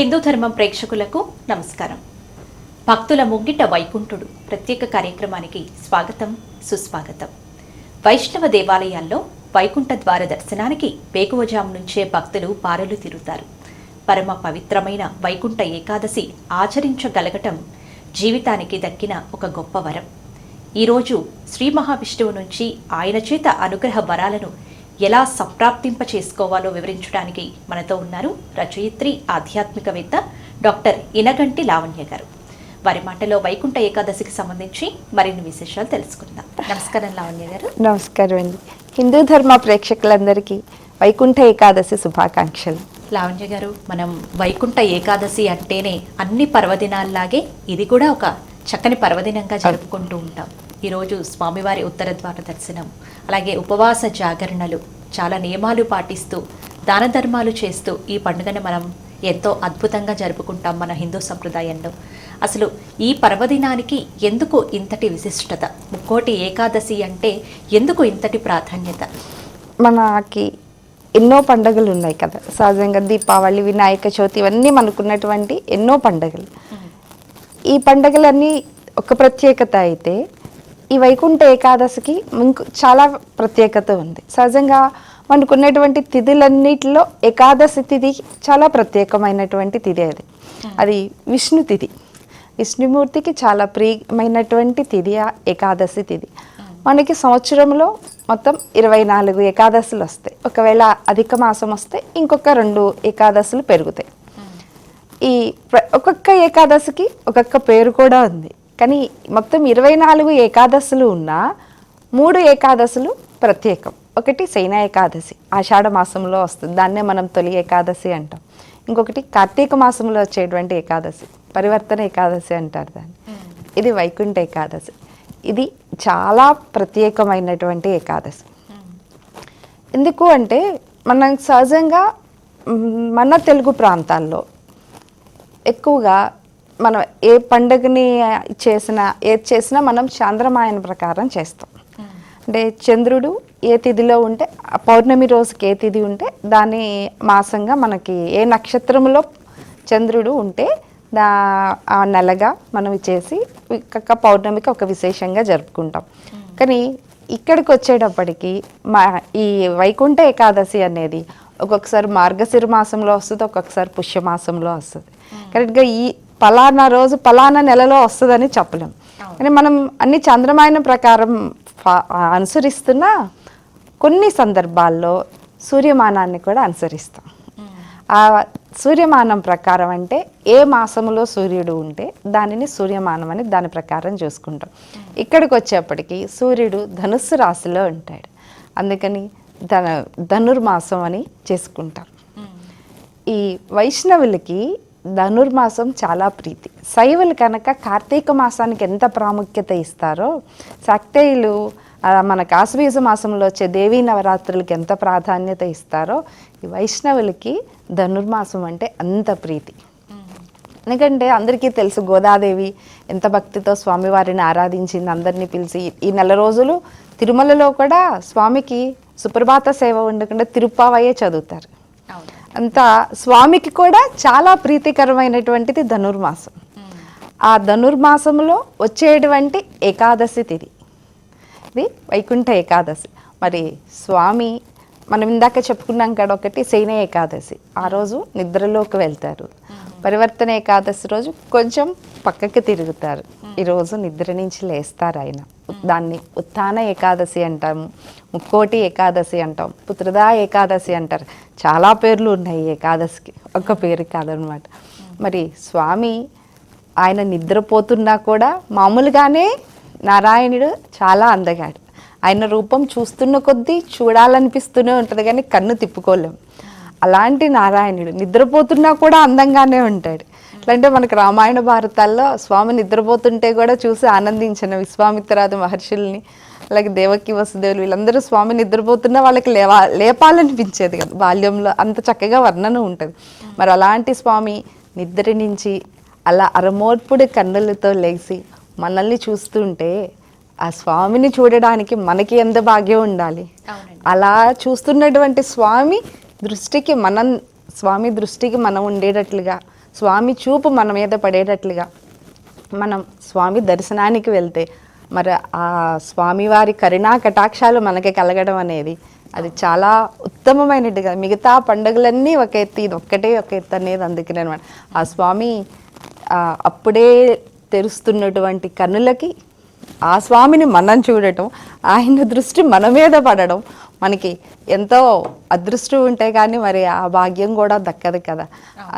హిందూ ధర్మం ప్రేక్షకులకు నమస్కారం. భక్తుల ముంగిట వైకుంఠుడు ప్రత్యేక కార్యక్రమానికి స్వాగతం, సుస్వాగతం. వైష్ణవ దేవాలయాల్లో వైకుంఠ ద్వార దర్శనానికి వేకువజాము నుంచే భక్తులు బారులు తిరుగుతారు. పరమ పవిత్రమైన వైకుంఠ ఏకాదశి ఆచరించగలగటం జీవితానికి దక్కిన ఒక గొప్ప వరం. ఈరోజు శ్రీ మహావిష్ణువు నుంచి ఆయన చేత అనుగ్రహ వరాలను ఎలా సంప్రాప్తింప చేసుకోవాలో వివరించడానికి మనతో ఉన్నారు రచయిత్రి, ఆధ్యాత్మికవేత్త డాక్టర్ ఇనగంటి లావణ్య గారు. వారి మాటలో వైకుంఠ ఏకాదశికి సంబంధించి మరిన్ని విశేషాలు తెలుసుకుందాం. నమస్కారం లావణ్య గారు. నమస్కారం అండి. హిందూ ధర్మ ప్రేక్షకులందరికీ వైకుంఠ ఏకాదశి శుభాకాంక్షలు. లావణ్య గారు, మనం వైకుంఠ ఏకాదశి అంటేనే అన్ని పర్వదినాల్లాగే ఇది కూడా ఒక చక్కని పర్వదినంగా జరుపుకుంటూ ఉంటాం. ఈరోజు స్వామివారి ఉత్తర ద్వార దర్శనం, అలాగే ఉపవాస జాగరణలు, చాలా నియమాలు పాటిస్తూ దాన ధర్మాలు చేస్తూ ఈ పండుగను మనం ఎంతో అద్భుతంగా జరుపుకుంటాం మన హిందూ సంప్రదాయంలో. అసలు ఈ పర్వదినానికి ఎందుకు ఇంతటి విశిష్టత? ముక్కోటి ఏకాదశి అంటే ఎందుకు ఇంతటి ప్రాధాన్యత? మనకి ఎన్నో పండుగలు ఉన్నాయి కదా, సహజంగా దీపావళి, వినాయక చవితి, ఇవన్నీ మనకున్నటువంటి ఎన్నో పండుగలు. ఈ పండుగలన్నీ ఒక ప్రత్యేకత అయితే ఈ వైకుంఠ ఏకాదశికి చాలా ప్రత్యేకత ఉంది. సహజంగా మనకున్నటువంటి తిథులన్నిటిలో ఏకాదశి తిథి చాలా ప్రత్యేకమైనటువంటి తిథి. అది విష్ణు తిథి. విష్ణుమూర్తికి చాలా ప్రియమైనటువంటి తిథి ఆ ఏకాదశి తిథి. మనకి సంవత్సరంలో మొత్తం 24 ఏకాదశులు వస్తాయి. ఒకవేళ అధిక మాసం వస్తే ఇంకొక 2 ఏకాదశులు పెరుగుతాయి. ఈ ఒక్కొక్క ఏకాదశికి ఒక్కొక్క పేరు కూడా ఉంది. కానీ మొత్తం 24 ఏకాదశులు ఉన్న 3 ఏకాదశులు ప్రత్యేకం. ఒకటి శయన ఏకాదశి, ఆషాఢ మాసంలో వస్తుంది, దాన్నే మనం తొలి ఏకాదశి అంటాం. ఇంకొకటి కార్తీక మాసంలో వచ్చేటువంటి ఏకాదశి, పరివర్తన ఏకాదశి అంటారు దాన్ని. ఇది వైకుంఠ ఏకాదశి. ఇది చాలా ప్రత్యేకమైనటువంటి ఏకాదశి. ఎందుకు అంటే మనం సహజంగా మన తెలుగు ప్రాంతాల్లో ఎక్కువగా మనం ఏ పండుగని ఏది చేసినా మనం చాంద్రమాయన ప్రకారం చేస్తాం. అంటే చంద్రుడు ఏ తిథిలో ఉంటే, పౌర్ణమి రోజుకి ఏ తిథి ఉంటే దాని మాసంగా మనకి ఏ నక్షత్రంలో చంద్రుడు ఉంటే ఆ నెలగా మనం చేసి ఒక్క పౌర్ణమికి ఒక విశేషంగా జరుపుకుంటాం. కానీ ఇక్కడికి వచ్చేటప్పటికి ఈ వైకుంఠ ఏకాదశి అనేది ఒక్కొక్కసారి మార్గశిర మాసంలో వస్తుంది, ఒక్కొక్కసారి పుష్యమాసంలో వస్తుంది. కరెక్ట్గా ఈ పలానా రోజు పలానా నెలలో వస్తుందని చెప్పలేం. కానీ మనం అన్ని చంద్రమాయన ప్రకారం అనుసరిస్తున్న కొన్ని సందర్భాల్లో సూర్యమానాన్ని కూడా అనుసరిస్తాం. ఆ సూర్యమానం ప్రకారం అంటే ఏ మాసంలో సూర్యుడు ఉంటే దానిని సూర్యమానం అని దాని ప్రకారం చూసుకుంటాం. ఇక్కడికి వచ్చేప్పటికి సూర్యుడు ధనుస్సు రాశిలో ఉంటాడు, అందుకని ధనుర్మాసం అని చేసుకుంటాం. ఈ వైష్ణవులకి ధనుర్మాసం చాలా ప్రీతి. శైవులు కనుక కార్తీక మాసానికి ఎంత ప్రాముఖ్యత ఇస్తారో, శాక్తేయులు మనకు ఆశ్వీజ మాసంలో వచ్చే దేవీ నవరాత్రులకి ఎంత ప్రాధాన్యత ఇస్తారో, ఈ వైష్ణవులకి ధనుర్మాసం అంటే అంత ప్రీతి. ఎందుకంటే అందరికీ తెలుసు, గోదాదేవి ఎంత భక్తితో స్వామివారిని ఆరాధించింది, అందరినీ పిలిచి. ఈ నెల రోజులు తిరుమలలో కూడా స్వామికి సుప్రభాత సేవ ఉండకుండా తిరుప్పావయ్యే చదువుతారు. అంతా స్వామికి కూడా చాలా ప్రీతికరమైనటువంటిది ధనుర్మాసం. ఆ ధనుర్మాసంలో వచ్చేటువంటి ఏకాదశి తిథి ఇది వైకుంఠ ఏకాదశి. మరి స్వామి మనం ఇందాక చెప్పుకున్నాం కదా, ఒకటి శయన ఏకాదశి, ఆ రోజు నిద్రలోకి వెళ్తారు. పరివర్తన ఏకాదశి రోజు కొంచెం పక్కకి తిరుగుతారు, ఈరోజు నిద్ర నుంచి లేస్తారు ఆయన. దాన్ని ఉత్థాన ఏకాదశి అంటాము, ముక్కోటి ఏకాదశి అంటాం, పుత్రదా ఏకాదశి అంటారు. చాలా పేర్లు ఉన్నాయి ఏకాదశికి, ఒక్క పేరు కాదనమాట. మరి స్వామి ఆయన నిద్రపోతున్నా కూడా మామూలుగానే నారాయణుడు చాలా అందగాడు. ఆయన రూపం చూస్తున్న కొద్దీ చూడాలనిపిస్తూనే ఉంటుంది, కానీ కన్ను తిప్పుకోలేం. అలాంటి నారాయణుడు నిద్రపోతున్నా కూడా అందంగానే ఉంటాడు. ఎట్లంటే మనకు రామాయణ భారతాల్లో స్వామి నిద్రపోతుంటే కూడా చూసి ఆనందించిన విశ్వామిత్రాది మహర్షుల్ని, అలాగే దేవకి వసుదేవులు, వీళ్ళందరూ స్వామి నిద్రపోతున్నా వాళ్ళకి లేపాలనిపించేది కదా బాల్యంలో, అంత చక్కగా వర్ణన ఉంటుంది. మరి అలాంటి స్వామి నిద్ర నుంచి అలా అరమోర్పుడు కన్నులతో లేచి మనల్ని చూస్తుంటే ఆ స్వామిని చూడడానికి మనకి ఎంత భాగ్యం ఉండాలి. అలా చూస్తున్నటువంటి స్వామి దృష్టికి మనం ఉండేటట్లుగా స్వామి చూపు మన మీద పడేటట్లుగా మనం స్వామి దర్శనానికి వెళ్తే మరి ఆ స్వామివారి కరుణా కటాక్షాలు మనకి కలగడం అనేది అది చాలా ఉత్తమమైనట్టుగా, మిగతా పండుగలన్నీ ఒక ఎత్తు, ఇది ఒక్కటే ఒక ఎత్తు అనేది. అందుకనే అనమాట ఆ స్వామి అప్పుడే తెరుస్తున్నటువంటి కన్నులకి ఆ స్వామిని మనం చూడటం, ఆయన దృష్టి మన మీద పడడం మనకి ఎంతో అదృష్టం ఉంటే కానీ మరి ఆ భాగ్యం కూడా దక్కదు కదా.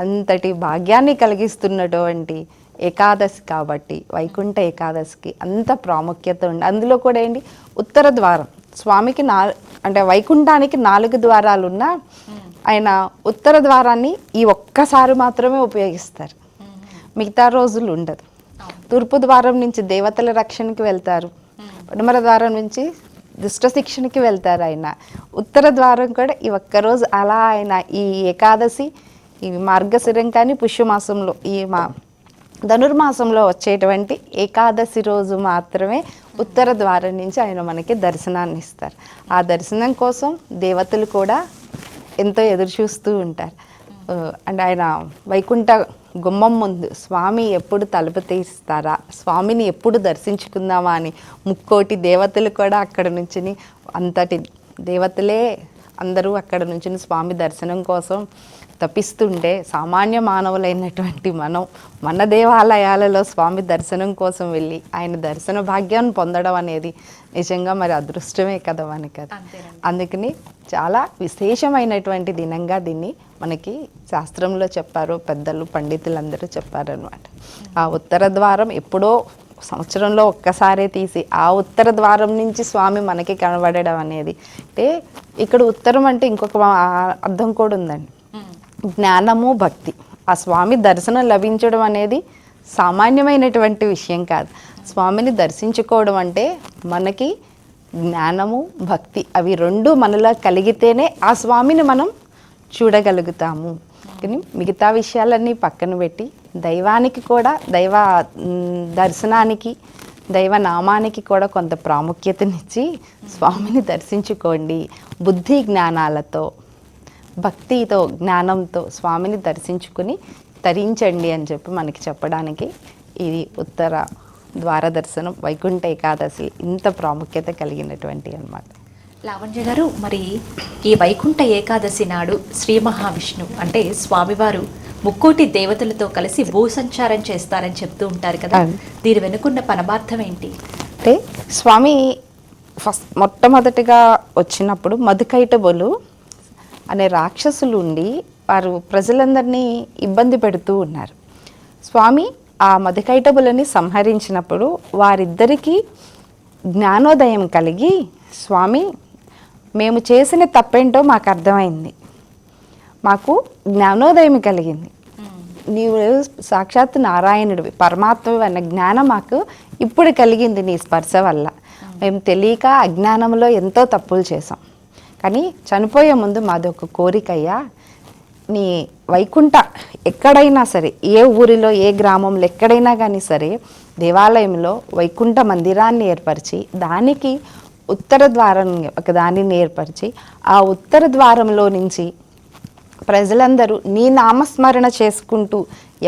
అంతటి భాగ్యాన్ని కలిగిస్తున్నటువంటి ఏకాదశి కాబట్టి వైకుంఠ ఏకాదశికి అంత ప్రాముఖ్యత ఉంది. అందులో కూడా ఏంటి, ఉత్తర ద్వారం స్వామికి అంటే వైకుంఠానికి 4 ద్వారాలు ఉన్నా ఆయన ఉత్తర ద్వారాన్ని ఈ ఒక్కసారి మాత్రమే ఉపయోగిస్తారు, మిగతా రోజులు ఉండదు. తూర్పు ద్వారం నుంచి దేవతల రక్షణకి వెళ్తారు, పడమర ద్వారం నుంచి దుష్ట శిక్షణకి వెళ్తారు ఆయన. ఉత్తర ద్వారం కూడా ఈ ఒక్కరోజు అలా ఆయన ఈ ఏకాదశి, ఈ మార్గశిరం కానీ పుష్యమాసంలో ఈ ధనుర్మాసంలో వచ్చేటువంటి ఏకాదశి రోజు మాత్రమే ఉత్తర ద్వారం నుంచి ఆయన మనకి దర్శనాన్ని ఇస్తారు. ఆ దర్శనం కోసం దేవతలు కూడా ఎంతో ఎదురు చూస్తూ ఉంటారు. అంటే ఆయన వైకుంఠ గుమ్మం ముందు స్వామి ఎప్పుడు తలుపు తీస్తారా, స్వామిని ఎప్పుడు దర్శించుకుందామా అని ముక్కోటి దేవతలు కూడా అక్కడ నుంచి, అంతటి దేవతలే అందరూ అక్కడ నుంచి స్వామి దర్శనం కోసం తప్పిస్తుంటే సామాన్య మానవులైనటువంటి మనం మన దేవాలయాలలో స్వామి దర్శనం కోసం వెళ్ళి ఆయన దర్శన భాగ్యాన్ని పొందడం అనేది నిజంగా మరి అదృష్టమే కదా మనకి. అది అందుకని చాలా విశేషమైనటువంటి దినంగా దీన్ని మనకి శాస్త్రంలో చెప్పారు, పెద్దలు పండితులందరూ చెప్పారనమాట. ఆ ఉత్తర ద్వారం ఎప్పుడో సంవత్సరంలో ఒక్కసారే తీసి ఆ ఉత్తర ద్వారం నుంచి స్వామి మనకి కనబడడం అనేది, అంటే ఇక్కడ ఉత్తరం అంటే ఇంకొక అర్థం కూడా ఉందండి, జ్ఞానము భక్తి. ఆ స్వామి దర్శనం లభించడం అనేది సామాన్యమైనటువంటి విషయం కాదు. స్వామిని దర్శించుకోవడం అంటే మనకి జ్ఞానము భక్తి అవి రెండు మనలో కలిగితేనే ఆ స్వామిని మనం చూడగలుగుతాము. కానీ మిగతా విషయాలన్నీ పక్కన పెట్టి దైవానికి కూడా, దైవ దర్శనానికి, దైవ నామానికి కూడా కొంత ప్రాముఖ్యతనిచ్చి స్వామిని దర్శించుకోండి. బుద్ధి జ్ఞానాలతో, భక్తితో, జ్ఞానంతో స్వామిని దర్శించుకుని తరించండి అని చెప్పి మనకి చెప్పడానికి ఇది ఉత్తర ద్వార దర్శనం వైకుంఠ ఏకాదశి ఇంత ప్రాముఖ్యత కలిగినటువంటి అన్నమాట. లావణ్య గారు, మరి ఈ వైకుంఠ ఏకాదశి నాడు శ్రీ మహావిష్ణు అంటే స్వామివారు ముక్కోటి దేవతలతో కలిసి భూసంచారం చేస్తారని చెప్తూ ఉంటారు కదా, దీని వెనుకున్న పరమార్థం ఏంటి? అంటే స్వామి మొట్టమొదటిగా వచ్చినప్పుడు మధుకైటబులు అనే రాక్షసులు ఉండి వారు ప్రజలందరినీ ఇబ్బంది పెడుతూ ఉన్నారు. స్వామి ఆ మధుకైటబులని సంహరించినప్పుడు వారిద్దరికీ జ్ఞానోదయం కలిగి, స్వామి మేము చేసిన తప్పేంటో మాకు అర్థమైంది, మాకు జ్ఞానోదయం కలిగింది, నీవు సాక్షాత్ నారాయణుడివి, పరమాత్మవి అన్న జ్ఞానం మాకు ఇప్పుడు కలిగింది నీ స్పర్శ వల్ల. మేము తెలియక అజ్ఞానంలో ఎంతో తప్పులు చేసాం, కానీ చనిపోయే ముందు మాది ఒక కోరికయ్యా, నీ వైకుంఠ ఎక్కడైనా సరే, ఏ ఊరిలో ఏ గ్రామంలో ఎక్కడైనా కానీ సరే దేవాలయంలో వైకుంఠ మందిరాన్ని ఏర్పరిచి దానికి ఉత్తర ద్వారం ఒక దానిని ఏర్పరిచి ఆ ఉత్తర ద్వారంలో నుంచి ప్రజలందరూ నీ నామస్మరణ చేసుకుంటూ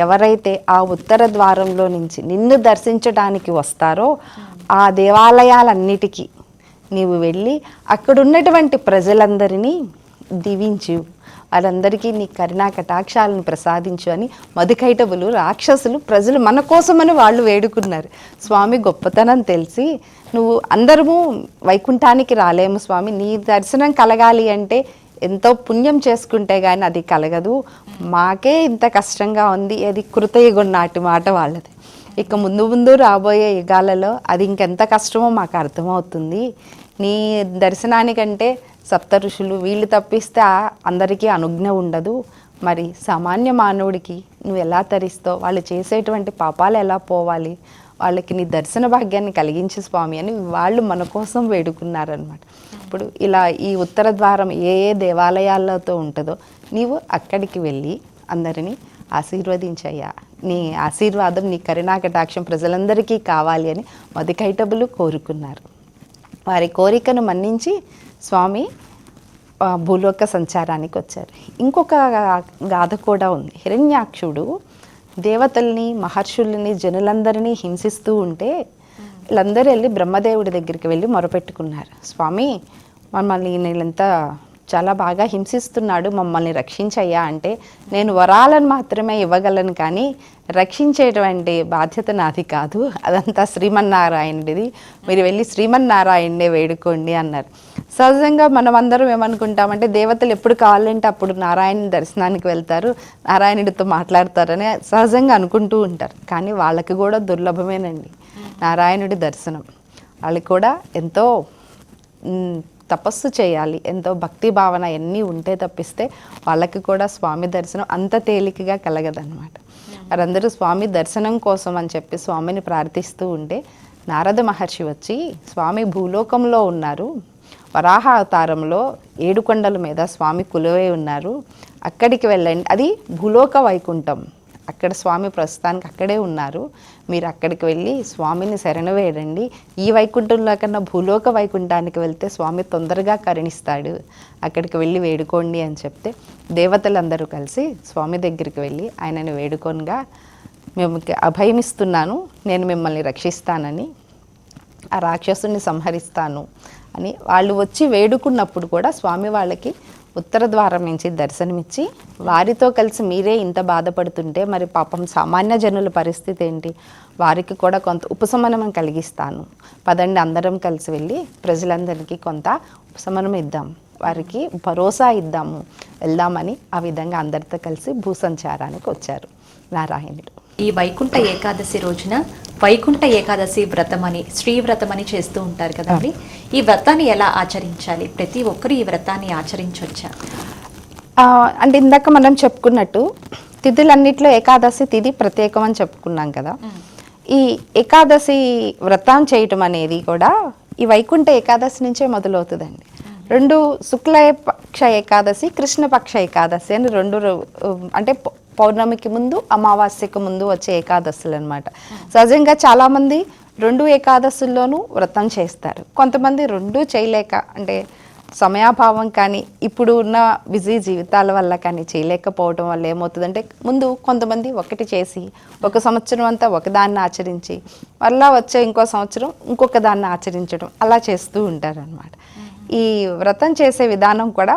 ఎవరైతే ఆ ఉత్తర ద్వారంలో నుంచి నిన్ను దర్శించడానికి వస్తారో ఆ దేవాలయాలన్నిటికీ నీవు వెళ్ళి అక్కడున్నటువంటి ప్రజలందరినీ దీవించు, వాళ్ళందరికీ నీ కరుణా కటాక్షాలను ప్రసాదించు అని మధుకైటబులు రాక్షసులు ప్రజలు మన కోసమని వాళ్ళు వేడుకున్నారు. స్వామి గొప్పతనం తెలిసి, నువ్వు అందరము వైకుంఠానికి రాలేము స్వామి, నీ దర్శనం కలగాలి అంటే ఎంతో పుణ్యం చేసుకుంటే కానీ అది కలగదు, మాకే ఇంత కష్టంగా ఉంది, అది కృతయుగం నాటి మాట వాళ్ళది. ఇక ముందు ముందు రాబోయే యుగాలలో అది ఇంకెంత కష్టమో మాకు అర్థమవుతుంది. నీ దర్శనానికంటే సప్త ఋషులు వీళ్ళు తప్పిస్తే అందరికీ అనుజ్ఞ ఉండదు, మరి సామాన్య మానవుడికి నువ్వు ఎలా తరిస్తావు, వాళ్ళు చేసేటువంటి పాపాలు ఎలా పోవాలి, వాళ్ళకి నీ దర్శన భాగ్యాన్ని కలిగించు స్వామి అని వాళ్ళు మన కోసం వేడుకున్నారనమాట. ఇప్పుడు ఇలా ఈ ఉత్తర ద్వారం ఏ ఏ దేవాలయాలతో ఉంటుందో నీవు అక్కడికి వెళ్ళి అందరినీ ఆశీర్వదించయ్యా, నీ ఆశీర్వాదం, నీ కరుణా కటాక్షం ప్రజలందరికీ కావాలి అని మధుకైటబులు కోరుకున్నారు. వారి కోరికను మన్నించి స్వామి భూలోక సంచారానికి వచ్చారు. ఇంకొక గాథ కూడా ఉంది. హిరణ్యాక్షుడు దేవతల్ని, మహర్షుల్ని, జనులందరినీ హింసిస్తూ ఉంటే వీళ్ళందరూ వెళ్ళి బ్రహ్మదేవుడి దగ్గరికి వెళ్ళి మొరపెట్టుకున్నారు. స్వామి, మమ్మల్ని నేనంతా చాలా బాగా హింసిస్తున్నాడు, మమ్మల్ని రక్షించయ్యా అంటే, నేను వరాలను మాత్రమే ఇవ్వగలను కానీ రక్షించేటువంటి బాధ్యత నాది కాదు, అదంతా శ్రీమన్నారాయణుడిది, మీరు వెళ్ళి శ్రీమన్నారాయణ్ణే వేడుకోండి అన్నారు. సహజంగా మనం అందరం ఏమనుకుంటామంటే దేవతలు ఎప్పుడు కావాలంటే అప్పుడు నారాయణ దర్శనానికి వెళ్తారు, నారాయణుడితో మాట్లాడతారని సహజంగా అనుకుంటూ ఉంటారు. కానీ వాళ్ళకి కూడా దుర్లభమేనండి నారాయణుడి దర్శనం. వాళ్ళకి కూడా ఎంతో తపస్సు చేయాలి, ఎంతో భక్తి భావన ఎన్ని ఉంటే తప్పిస్తే వాళ్ళకి కూడా స్వామి దర్శనం అంత తేలికగా కలగదన్నమాట. వారందరూ స్వామి దర్శనం కోసం అని చెప్పి స్వామిని ప్రార్థిస్తూ ఉంటే నారద మహర్షి వచ్చి, స్వామి భూలోకంలో ఉన్నారు, వరాహ అవతారంలో 7 కొండల మీద స్వామి కొలువై ఉన్నారు, అక్కడికి వెళ్ళండి, అది భూలోక వైకుంఠం, అక్కడ స్వామి ప్రస్తుతానికి అక్కడే ఉన్నారు, మీరు అక్కడికి వెళ్ళి స్వామిని శరణ వేయండి, ఈ వైకుంఠంలో కన్నా భూలోక వైకుంఠానికి వెళ్తే స్వామి తొందరగా కరుణిస్తాడు, అక్కడికి వెళ్ళి వేడుకోండి అని చెప్తే దేవతలందరూ కలిసి స్వామి దగ్గరికి వెళ్ళి ఆయనను వేడుకొనగా, మేము అభయమిస్తున్నాను, నేను మిమ్మల్ని రక్షిస్తానని, ఆ రాక్షసుని సంహరిస్తాను అని వాళ్ళు వచ్చి వేడుకున్నప్పుడు కూడా స్వామి వాళ్ళకి ఉత్తర ద్వారం నుంచి దర్శనమిచ్చి, వారితో కలిసి మీరే ఇంత బాధపడుతుంటే మరి పాపం సామాన్య జనుల పరిస్థితి ఏంటి, వారికి కూడా కొంత ఉపశమనం కలిగిస్తాను, పదండి అందరం కలిసి వెళ్ళి ప్రజలందరికీ కొంత ఉపశమనం ఇద్దాం, వారికి భరోసా ఇద్దాము, వెళ్దామని ఆ విధంగా అందరితో కలిసి భూసంచారానికి వచ్చారు నారాయణుడు. ఈ వైకుంఠ ఏకాదశి రోజున వైకుంఠ ఏకాదశి వ్రతం అని, శ్రీవ్రతం అని చేస్తూ ఉంటారు కదండి. ఈ వ్రతాన్ని ఎలా ఆచరించాలి? ప్రతి ఒక్కరు ఈ వ్రతాన్ని ఆచరించవచ్చా? అంటే ఇందాక మనం చెప్పుకున్నట్టు తిథులన్నిట్లో ఏకాదశి తిథి ప్రత్యేకం అని చెప్పుకున్నాం కదా. ఈ ఏకాదశి వ్రతం చేయటం అనేది కూడా ఈ వైకుంఠ ఏకాదశి నుంచే మొదలవుతుందండి. 2 శుక్లపక్ష ఏకాదశి, కృష్ణపక్ష ఏకాదశి అని 2, అంటే పౌర్ణమికి ముందు, అమావాస్యకు ముందు వచ్చే ఏకాదశులు అనమాట. సహజంగా చాలామంది 2 ఏకాదశుల్లోనూ వ్రతం చేస్తారు. కొంతమంది 2 చేయలేక, అంటే సమయాభావం కానీ ఇప్పుడు ఉన్న బిజీ జీవితాల వల్ల కానీ చేయలేకపోవడం వల్ల ఏమవుతుందంటే, ముందు కొంతమంది ఒకటి చేసి 1 సంవత్సరం అంతా ఒకదాన్ని ఆచరించి మళ్ళా వచ్చే ఇంకో సంవత్సరం ఇంకొక దాన్ని ఆచరించడం అలా చేస్తూ ఉంటారనమాట. ఈ వ్రతం చేసే విధానం కూడా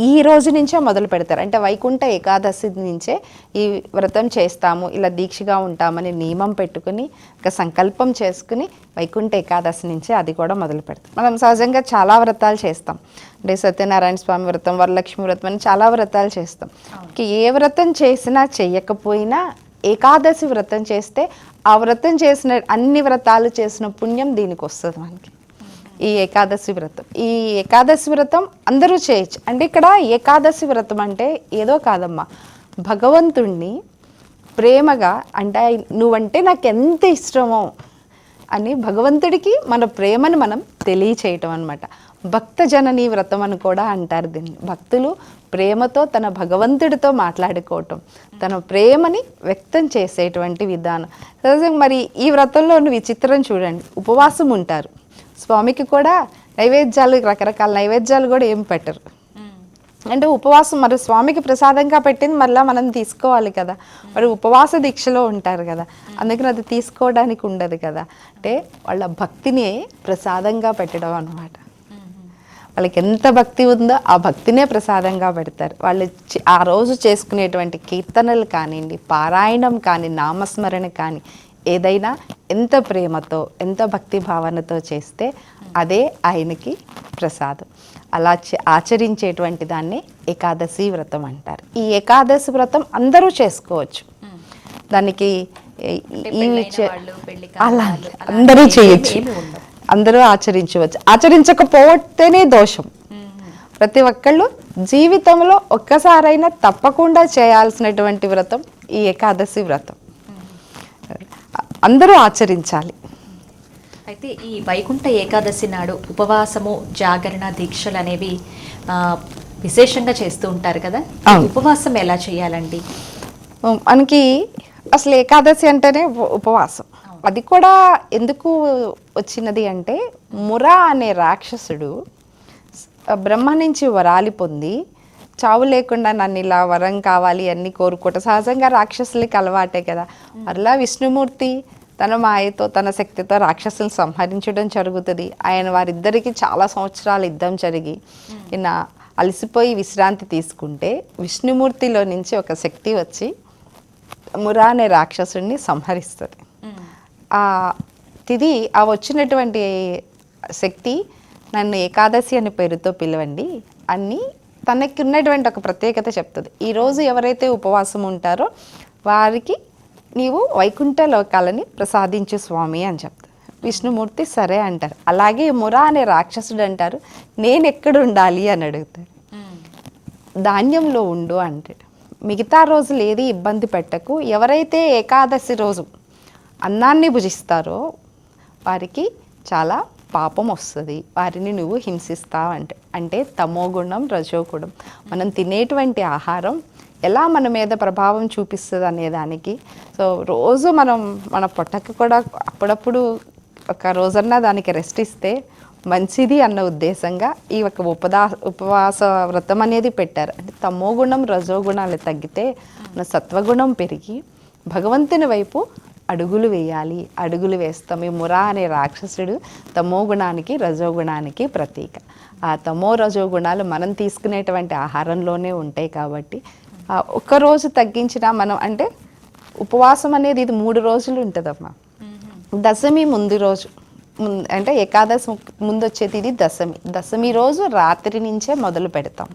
ఈ రోజు నుంచే మొదలు పెడతారు. అంటే వైకుంఠ ఏకాదశి నుంచే ఈ వ్రతం చేస్తాము, ఇలా దీక్షగా ఉంటామని నియమం పెట్టుకుని ఒక సంకల్పం చేసుకుని వైకుంఠ ఏకాదశి నుంచే అది కూడా మొదలు పెడతాం. మనం సహజంగా చాలా వ్రతాలు చేస్తాం, అంటే సత్యనారాయణ స్వామి వ్రతం, వరలక్ష్మి వ్రతం అని చాలా వ్రతాలు చేస్తాం. ఏ వ్రతం చేసినా చెయ్యకపోయినా ఏకాదశి వ్రతం చేస్తే ఆ వ్రతం చేసిన అన్ని వ్రతాలు చేసిన పుణ్యం దీనికి వస్తుంది మనకి. ఈ ఏకాదశి వ్రతం అందరూ చేయొచ్చు. అంటే ఇక్కడ ఏకాదశి వ్రతం అంటే ఏదో కాదమ్మా, భగవంతుణ్ణి ప్రేమగా, అంటే నువ్వంటే నాకు ఎంత ఇష్టమో అని భగవంతుడికి మన ప్రేమను మనం తెలియచేయటం అనమాట. భక్త జననీ వ్రతం అని కూడా అంటారు దీన్ని. భక్తులు ప్రేమతో తన భగవంతుడితో మాట్లాడుకోవటం, తన ప్రేమని వ్యక్తం చేసేటువంటి విధానం. సహజంగా మరి ఈ వ్రతంలో విచిత్రం చూడండి, ఉపవాసం ఉంటారు, స్వామికి కూడా నైవేద్యాలు, రకరకాల నైవేద్యాలు కూడా ఏం పెట్టరు. అంటే ఉపవాసం, మరి స్వామికి ప్రసాదంగా పెట్టింది మళ్ళీ మనం తీసుకోవాలి కదా, మరి ఉపవాస దీక్షలో ఉంటారు కదా, అందుకని అది తీసుకోవడానికి ఉండదు కదా. అంటే వాళ్ళ భక్తిని ప్రసాదంగా పెట్టడం అన్నమాట. వాళ్ళకి ఎంత భక్తి ఉందో ఆ భక్తినే ప్రసాదంగా పెడతారు. వాళ్ళు ఆ రోజు చేసుకునేటువంటి కీర్తనలు కానివ్వండి, పారాయణం కానీ, నామస్మరణ కానీ, ఏదైనా ఎంత ప్రేమతో, ఎంత భక్తి భావనతో చేస్తే అదే ఆయనకి ప్రసాదం. అలా ఆచరించేటువంటి దాన్ని ఏకాదశి వ్రతం అంటారు. ఈ ఏకాదశి వ్రతం అందరూ చేసుకోవచ్చు. దానికి అలా అందరూ చేయొచ్చు, అందరూ ఆచరించవచ్చు. ఆచరించకపోతేనే దోషం. ప్రతి ఒక్కళ్ళు జీవితంలో ఒక్కసారైనా తప్పకుండా చేయాల్సినటువంటి వ్రతం ఈ ఏకాదశి వ్రతం, అందరూ ఆచరించాలి. అయితే ఈ వైకుంఠ ఏకాదశి నాడు ఉపవాసము, జాగరణ, దీక్షలు అనేవి విశేషంగా చేస్తూ ఉంటారు కదా. ఉపవాసం ఎలా చేయాలండి? మనకి అసలు ఏకాదశి అంటేనే ఉపవాసం. అది కూడా ఎందుకు వచ్చినది అంటే, మురా అనే రాక్షసుడు బ్రహ్మ నుంచి వరాలి పొంది చావు లేకుండా నన్ను ఇలా వరం కావాలి అన్ని కోరుకోవటం సహజంగా రాక్షసులకి అలవాటే కదా. అలా విష్ణుమూర్తి తన మాయతో తన శక్తితో రాక్షసులను సంహరించడం జరుగుతుంది. ఆయన వారిద్దరికి చాలా సంవత్సరాల యుద్ధం జరిగి ఈయన అలసిపోయి విశ్రాంతి తీసుకుంటే విష్ణుమూర్తిలో నుంచి ఒక శక్తి వచ్చి మురా అనే రాక్షసుడిని సంహరిస్తుంది. ఆ తిది ఆ వచ్చినటువంటి శక్తి నన్ను ఏకాదశి అనే పేరుతో పిలవండి అని తనకి ఉన్నటువంటి ఒక ప్రత్యేకత చెప్తుంది. ఈరోజు ఎవరైతే ఉపవాసం ఉంటారో వారికి నీవు వైకుంఠ లోకాలని ప్రసాదించు స్వామి అని చెప్తారు. విష్ణుమూర్తి సరే అంటారు. అలాగే మురా అనే రాక్షసుడు అంటారు, నేను ఎక్కడ ఉండాలి అని అడుగుతారు. ధాన్యంలో ఉండు అంటాడు. మిగతా రోజులు ఏది ఇబ్బంది పెట్టకు, ఎవరైతే ఏకాదశి రోజు అన్నాన్ని భుజిస్తారో వారికి చాలా పాపం వస్తుంది, వారిని నువ్వు హింసిస్తావు అంటే తమోగుణం రజోగుణం మనం తినేటువంటి ఆహారం ఎలా మన మీద ప్రభావం చూపిస్తుంది అనేదానికి. సో రోజు మనం మన పొట్టకు కూడా అప్పుడప్పుడు ఒక రోజన్నా దానికి రెస్ట్ ఇస్తే మంచిది అన్న ఉద్దేశంగా ఈ ఒక ఉపవాస వ్రతం అనేది పెట్టారు. అంటే తమోగుణం రజోగుణాలు తగ్గితే మన సత్వగుణం పెరిగి భగవంతుని వైపు అడుగులు వేయాలి, అడుగులు వేస్తాం. ఈ మురా అనే రాక్షసుడు తమోగుణానికి రజోగుణానికి ప్రతీక. ఆ తమో రజోగుణాలు మనం తీసుకునేటువంటి ఆహారంలోనే ఉంటాయి కాబట్టి ఒక్కరోజు తగ్గించినా మనం అంటే ఉపవాసం అనేది ఇది 3 రోజులు ఉంటుందమ్మా. దశమి ముందు రోజు అంటే ఏకాదశి ముందు వచ్చేది ఇది దశమి. దశమి రోజు రాత్రి నుంచే మొదలు పెడతాం.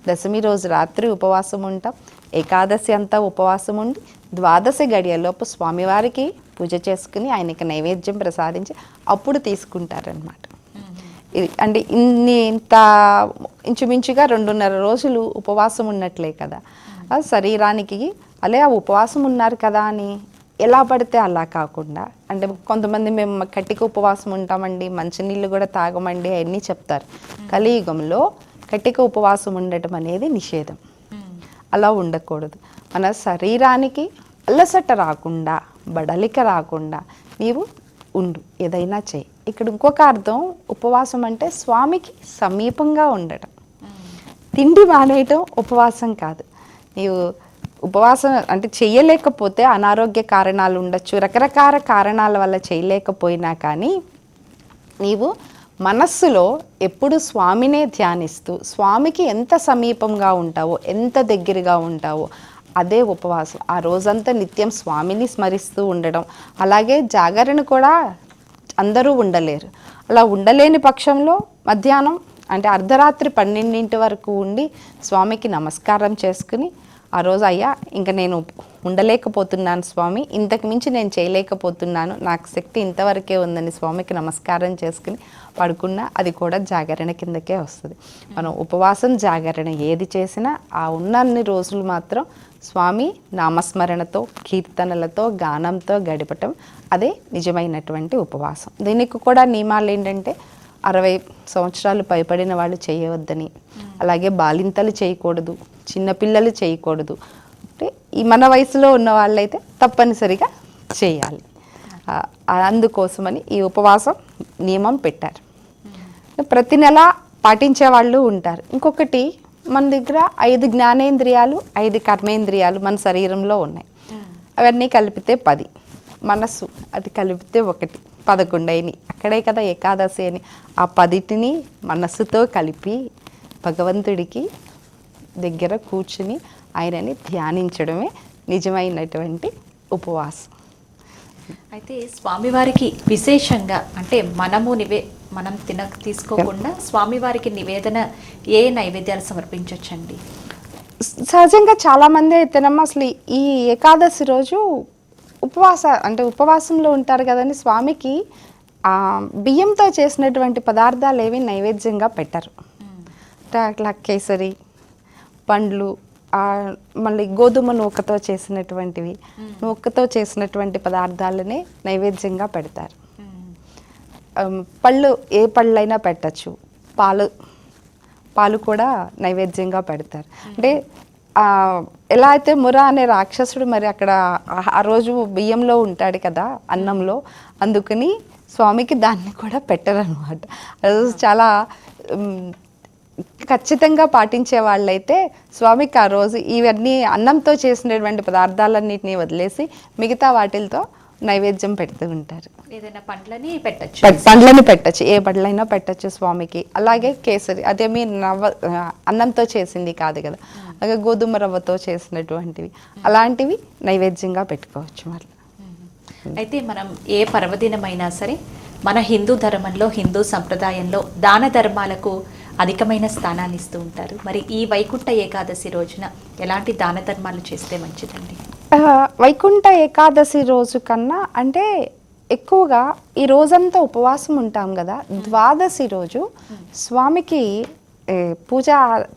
దశమి రోజు రాత్రి ఉపవాసం ఉంటాం, ఏకాదశి అంతా ఉపవాసం ఉండి ద్వాదశి గడియలోపు స్వామివారికి పూజ చేసుకుని ఆయనకి నైవేద్యం ప్రసాదించి అప్పుడు తీసుకుంటారనమాట. ఇది అంటే ఇంత ఇంచుమించుగా 2.5 రోజులు ఉపవాసం ఉన్నట్లే కదా. శరీరానికి అలే ఆ ఉపవాసం ఉన్నారు కదా అని ఎలా పడితే అలా కాకుండా, అంటే కొంతమంది మేము కట్టిక ఉపవాసం ఉంటామండి, మంచినీళ్ళు కూడా తాగమండి అవన్నీ చెప్తారు. కలియుగంలో కట్టిక ఉపవాసం ఉండటం అనేది నిషేధం. అలా ఉండకూడదు. మన శరీరానికి అలసట రాకుండా బడలిక రాకుండా నీవు ఉండు, ఏదైనా చేయి. ఇక్కడ ఇంకొక అర్థం ఉపవాసం అంటే స్వామికి సమీపంగా ఉండటం. తిండి మానేయటం ఉపవాసం కాదు. నీవు ఉపవాసం అంటే చేయలేకపోతే అనారోగ్య కారణాలు ఉండొచ్చు, రకరకాల కారణాల వల్ల చేయలేకపోయినా కానీ నీవు మనస్సులో ఎప్పుడు స్వామినే ధ్యానిస్తూ స్వామికి ఎంత సమీపంగా ఉంటావో, ఎంత దగ్గరగా ఉంటావో అదే ఉపవాసం. ఆ రోజంతా నిత్యం స్వామిని స్మరిస్తూ ఉండడం. అలాగే జాగరణ కూడా అందరూ ఉండలేరు. అలా ఉండలేని పక్షంలో మధ్యాహ్నం అంటే అర్ధరాత్రి 12 వరకు ఉండి స్వామికి నమస్కారం చేసుకుని ఆ రోజు అయ్యా ఇంకా నేను ఉండలేకపోతున్నాను స్వామి, ఇంతకు మించి నేను చేయలేకపోతున్నాను, నాకు శక్తి ఇంతవరకే ఉందని స్వామికి నమస్కారం చేసుకుని పడుకున్నా అది కూడా జాగరణ కిందకే వస్తుంది. మనం ఉపవాసం జాగరణ ఏది చేసినా ఆ ఉన్నన్ని రోజులు మాత్రం స్వామి నామస్మరణతో కీర్తనలతో గానంతో గడపటం అదే నిజమైనటువంటి ఉపవాసం. దీనికి కూడా నియమాలు ఏంటంటే 60 సంవత్సరాలు పైబడిన వాళ్ళు చేయవద్దని, అలాగే బాలింతలు చేయకూడదు, చిన్నపిల్లలు చేయకూడదు. అంటే ఈ మన వయసులో ఉన్న వాళ్ళైతే తప్పనిసరిగా చేయాలి. అందుకోసమని ఈ ఉపవాసం నియమం పెట్టారు. ప్రతి నెల పాటించే వాళ్ళు ఉంటారు. ఇంకొకటి మన దగ్గర 5 జ్ఞానేంద్రియాలు 5 కర్మేంద్రియాలు మన శరీరంలో ఉన్నాయి. అవన్నీ కలిపితే 10. మనస్సు అది కలిపితే 1, 11 అయినాయి. అక్కడే కదా ఏకాదశి అని. ఆ 10టిని మనస్సుతో కలిపి భగవంతుడికి దగ్గర కూర్చుని ఆయనని ధ్యానించడమే నిజమైనటువంటి ఉపవాసం. అయితే స్వామివారికి విశేషంగా అంటే మనం తీసుకోకుండా స్వామివారికి నివేదన ఏ నైవేద్యాలు సమర్పించవచ్చండి? సహజంగా చాలామంది అయితేనమ్మా అసలు ఈ ఏకాదశి రోజు ఉపవాసంలో ఉంటారు కదండి. స్వామికి బియ్యంతో చేసినటువంటి పదార్థాలు ఏవి నైవేద్యంగా పెట్టరు. అట్లా కేసరి పండ్లు, మళ్ళీ గోధుమ నూకతో చేసినటువంటివి, నూకతో చేసినటువంటి పదార్థాలనే నైవేద్యంగా పెడతారు. పళ్ళు ఏ పళ్ళైనా పెట్టచ్చు. పాలు కూడా నైవేద్యంగా పెడతారు. అంటే ఎలా అయితే మురా అనే రాక్షసుడు మరి అక్కడ ఆ రోజు బియ్యంలో ఉంటాడు కదా, అన్నంలో, అందుకని స్వామికి దాన్ని కూడా పెట్టరు అనమాట. ఆ రోజు చాలా ఖచ్చితంగా పాటించే వాళ్ళైతే స్వామికి ఆ రోజు ఇవన్నీ అన్నంతో చేసినటువంటి పదార్థాలన్నింటినీ వదిలేసి మిగతా వాటిలతో నైవేద్యం పెడుతూ ఉంటారు. ఏదైనా పండ్లని పెట్టచ్చు, పండ్లను పెట్టచ్చు, ఏ పండ్లైనా పెట్టచ్చు స్వామికి. అలాగే కేసరి, అదేమీ అన్నంతో చేసింది కాదు కదా, అలాగే గోధుమ రవ్వతో చేసినటువంటివి అలాంటివి నైవేద్యంగా పెట్టుకోవచ్చు మళ్ళీ. అయితే మనం ఏ పర్వదినమైనా సరే మన హిందూ ధర్మంలో, హిందూ సంప్రదాయంలో దాన ధర్మాలకు అధికమైన స్థానాన్ని ఇస్తూ ఉంటారు. మరి ఈ వైకుంఠ ఏకాదశి రోజున ఎలాంటి దాన ధర్మాలు చేస్తే మంచిదండి? వైకుంఠ ఏకాదశి రోజు కన్నా అంటే ఎక్కువగా ఈ రోజంతా ఉపవాసం ఉంటాం కదా, ద్వాదశి రోజు స్వామికి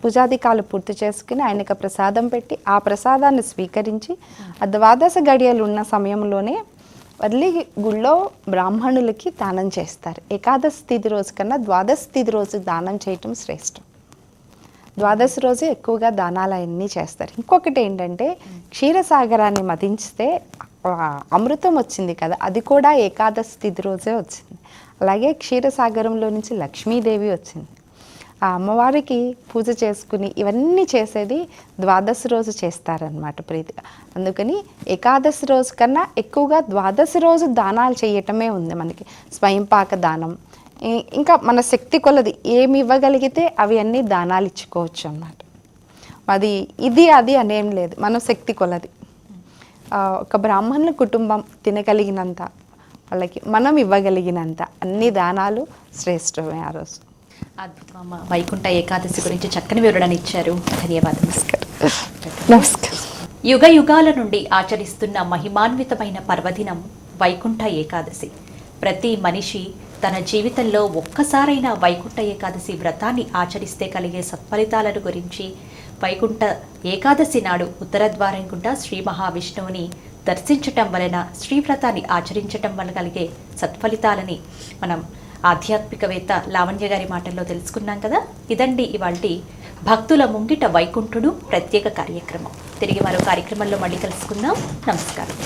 పూజాధికాలు పూర్తి చేసుకుని ఆయనకు ప్రసాదం పెట్టి ఆ ప్రసాదాన్ని స్వీకరించి ఆ ద్వాదశ గడియలు ఉన్న సమయంలోనే వదిలి గుళ్ళో బ్రాహ్మణులకి దానం చేస్తారు. ఏకాదశి తిథి రోజు కన్నా ద్వాదశి తిథి రోజు దానం చేయటం శ్రేష్టం. ద్వాదశి రోజు ఎక్కువగా దానాలు అవన్నీ చేస్తారు. ఇంకొకటి ఏంటంటే క్షీరసాగరాన్ని మదించితే అమృతం వచ్చింది కదా, అది కూడా ఏకాదశి తిథి రోజే వచ్చింది. అలాగే క్షీరసాగరంలో నుంచి లక్ష్మీదేవి వచ్చింది. ఆ అమ్మవారికి పూజ చేసుకుని ఇవన్నీ చేసేది ద్వాదశి రోజు చేస్తారనమాట ప్రీతిగా. అందుకని ఏకాదశి రోజు కన్నా ఎక్కువగా ద్వాదశి రోజు దానాలు చేయటమే ఉంది మనకి. స్వయంపాక దానం, ఇంకా మన శక్తి కొలది ఏమి ఇవ్వగలిగితే అవి అన్నీ దానాలు ఇచ్చుకోవచ్చు అన్నమాట. అది ఇది అది అనేం లేదు, మన శక్తి కొలది. ఒక బ్రాహ్మణుల కుటుంబం తినగలిగినంత, వాళ్ళకి మనం ఇవ్వగలిగినంత అన్ని దానాలు శ్రేష్టమే ఆ రోజు. అద్భుతం. వైకుంఠ ఏకాదశి గురించి చక్కని వివరణ ఇచ్చారు. ధన్యవాదాలు. నమస్కారం. యుగ యుగాల నుండి ఆచరిస్తున్న మహిమాన్వితమైన పర్వదినం వైకుంఠ ఏకాదశి. ప్రతి మనిషి తన జీవితంలో ఒక్కసారైనా వైకుంఠ ఏకాదశి వ్రతాన్ని ఆచరిస్తే కలిగే సత్ఫలితాలను గురించి, వైకుంఠ ఏకాదశి నాడు ఉత్తరద్వారం గుండా శ్రీ మహావిష్ణువుని దర్శించటం వలన, శ్రీవ్రతాన్ని ఆచరించటం వల్ల కలిగే సత్ఫలితాలని మనం ఆధ్యాత్మికవేత్త లావణ్య గారి మాటల్లో తెలుసుకున్నాం కదా. ఇదండి ఇవాల్టి భక్తుల ముంగిట వైకుంఠుడు ప్రత్యేక కార్యక్రమం. తిరిగి మరో కార్యక్రమంలో మళ్ళీ కలుసుకుందాం. నమస్కారం.